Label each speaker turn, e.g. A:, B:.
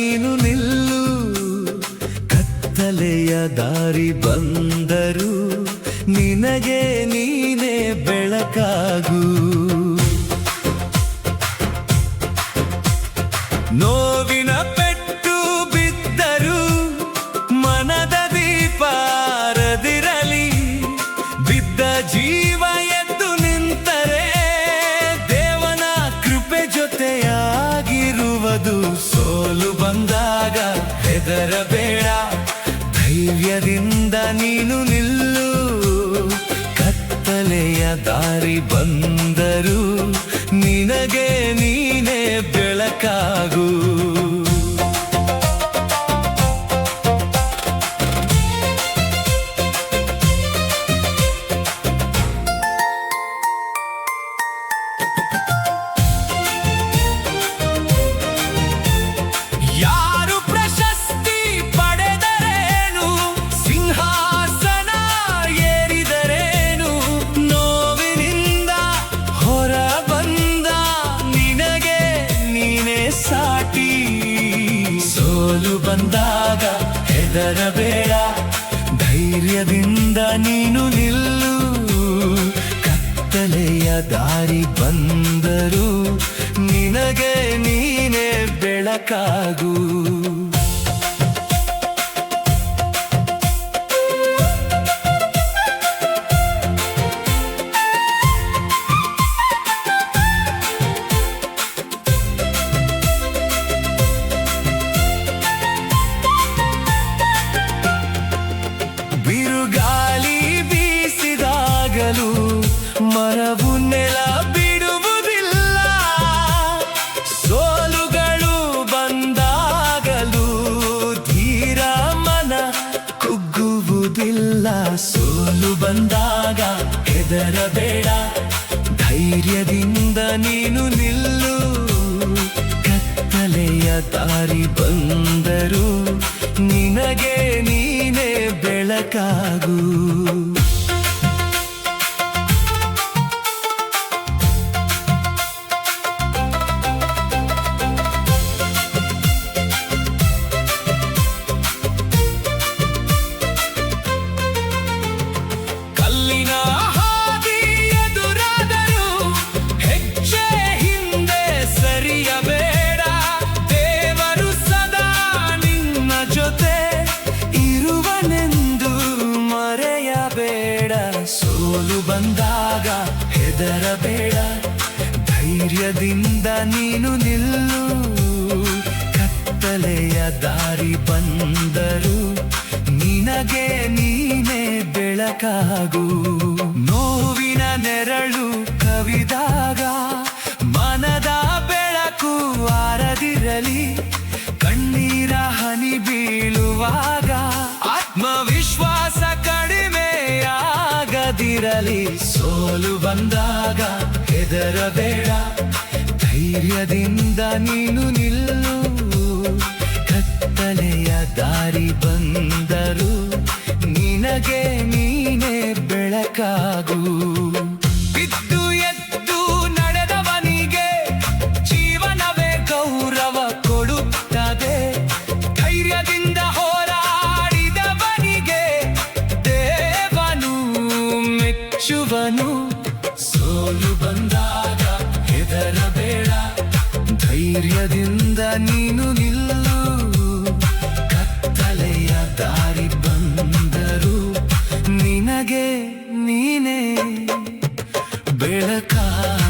A: ನೀನು ನಿಲ್ಲು, ಕತ್ತಲೆಯ ದಾರಿ ಬಂದರು ನಿನಗೆ ನೀನೇ ಬೆಳಕಾಗು. ನೋವಿನ ಪೆಟ್ಟು ಬಿದ್ದರು ಮನದ ದೀಪ ಆರದಿರಲಿ, ಬಿದ್ದ ಜೀವ ಎದ್ದು ನಿಂತರೆ ದೇವನ ಕೃಪೆ ಜೊತೆಯಾಗಿರುವುದು. ಸೋಲು ಬಂದಾಗ ಹೆದರಬೇಡ, ಧೈರ್ಯದಿಂದ ನೀನು ನಿಲ್ಲು, ಕತ್ತಲೆಯ ದಾರಿ ಬಂದರು ನಿನಗೆ ನೀನೇ ಬೆಳಕಾಗು. ಯಾರು ಪ್ರಶಸ್ತಿ ಪಡೆದರೇನು, ಸಿಂಹಾಸನ ಏರಿದರೇನು, ನೋವಿನಿಂದ ಹೊರ ಬಂದ ನಿನಗೆ ನೀನೇ ಸಾಟಿ. ಸೋಲು ಬಂದಾಗ ಹೆದರಬೇಡ, ಧೈರ್ಯದಿಂದ ನೀನು ನಿಲ್ಲು, ಕತ್ತಲೆಯ ದಾರಿ ಬಂದರು ನಿನಗೆ ನೀನೇ ಬೆಳಕಾಗು. ಬಿರುಗಾಳಿ ಬೀಸಿದಾಗಲೂ ಮರವು ನೆಲ ಬಿಡುವುದಿಲ್ಲ, ಸೋಲುಗಳು ಬಂದಾಗಲೂ ಧೀರ ಮನ ಕುಗ್ಗುವುದಿಲ್ಲ. ಸೋಲು ಬಂದಾಗ ಹೆದರಬೇಡ, ಧೈರ್ಯದಿಂದ ನೀನು ನಿಲ್ಲು, ಕತ್ತಲೆಯ ದಾರಿ ಬಂದರು ನಿನಗೆ ನೀನೇ ಬೆಳಕಾಗು. ಕಲ್ಲಿನ ಹಾದಿ ಎದುರಾದರೂ ಹೆಜ್ಜೆ ಹಿಂದೆ ಸರಿಯಬೇಡ, ದೇವರು ಸದಾ ನಿನ್ನ ಜೊತೆ ಇರುವನೆಂದು ಮರೆಯಬೇಡ. ಸೋಲು ಬಂದಾಗ ಹೆದರಬೇಡ, ಧೈರ್ಯದಿಂದ ನೀನು ನಿಲ್ಲು, ಕತ್ತಲೆಯ ದಾರಿ ಬಂದರು ನಿನಗೆ ನೀನೇ ಬೆಳಕಾಗು. ನೋವಿನ ನೆರಳು ಕವಿದಾಗ ಮನದ ಬೆಳಕು ಆರದಿರಲಿ, ಕಣ್ಣೀರ ಹನಿ ಬೀಳುವಾಗ ಆತ್ಮವಿಶ್ವಾಸ ಕಡಿಮೆಯಾಗದಿರಲಿ. ಸೋಲು ಬಂದಾಗ ಹೆದರಬೇಡ, ಧೈರ್ಯದಿಂದ ನೀನು ನಿಲ್ಲು, ಕತ್ತಲೆಯ ದಾರಿ ಬಂದರು ನಿನಗೆ ನೀನೇ ಬೆಳಕಾಗು. ಬಿದ್ದು ಎದ್ದು ನಡೆದವನಿಗೆ ಜೀವನವೇ ಗೌರವ ಕೊಡುತ್ತದೆ, ಧೈರ್ಯದಿಂದ ಹೋರಾಡಿದವನಿಗೆ ದೇವನು ಮೆಚ್ಚುವನು. ಸೋಲು ಬಂದಾಗ ಹೆದರಬೇಡ, ಧೈರ್ಯದಿಂದ ನೀನು ನಿಲ್ಲು, ಕತ್ತಲೆಯ ದಾರಿ ಬಂದರು ನಿನಗೆ ನೀನೇ ಬೆಳಕಾಗು.